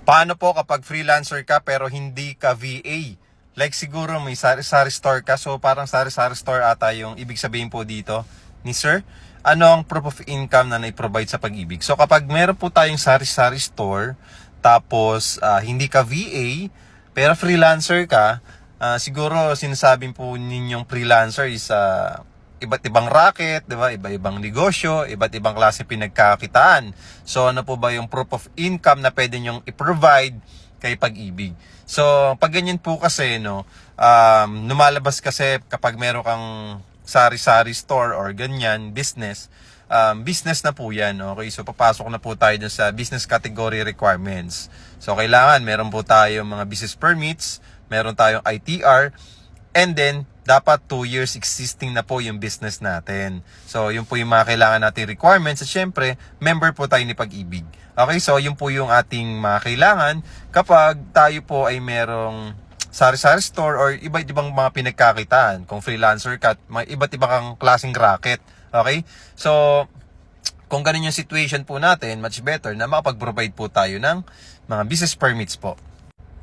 Paano po kapag freelancer ka pero hindi ka VA? Like siguro may sari-sari store ka, so parang sari-sari store ata yung ibig sabihin po dito ni Sir. Ano ang proof of income na na-provide sa Pag-ibig? So kapag meron po tayong sari-sari store, tapos hindi ka VA, pero freelancer ka, siguro sinasabing po ninyong freelancer is iba't ibang racket, 'di ba? Iba-ibang negosyo, iba't ibang klase pinagkakitaan. So ano po ba yung proof of income na pwede nyong i-provide kay Pag-ibig? So pag ganyan po kasi lumalabas kasi kapag meron kang sari-sari store or ganyan business, business na po yan. Okay, so papasok na po tayo dun sa business category requirements. So kailangan meron po tayong mga business permits, meron tayong ITR, and then dapat 2 years existing na po yung business natin. So, yun po yung mga kailangan nating requirements. At syempre, member po tayo ni Pag-ibig. Okay, so yun po yung ating mga kailangan kapag tayo po ay merong sari-sari store or iba't ibang mga pinagkakitaan. Kung freelancer ka, may iba't ibang kang klaseng racket. Okay? So, kung ganun yung situation po natin, much better na makapag-provide po tayo ng mga business permits po.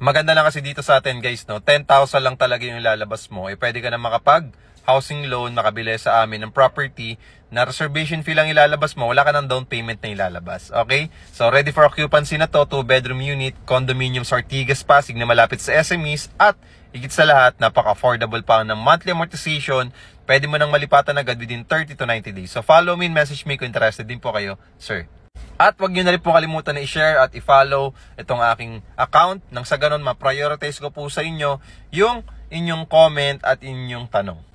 Maganda lang kasi dito sa atin guys, no, 10,000 lang talaga yung ilalabas mo. Pwede ka na makapag housing loan, makabili sa amin ng property na reservation fee lang ilalabas mo, wala ka ng down payment na ilalabas. Okay? So ready for occupancy na to, 2-bedroom unit, condominium sa Ortigas, Pasig na malapit sa SMEs at higit sa lahat, napaka-affordable pa ng monthly amortization. Pwede mo nang malipatan agad within 30 to 90 days. So follow me and message me kung interested din po kayo, sir. At wag nyo na rin po kalimutan na i-share at i-follow itong aking account nang sa ganun ma-prioritize ko po sa inyo yung inyong comment at inyong tanong.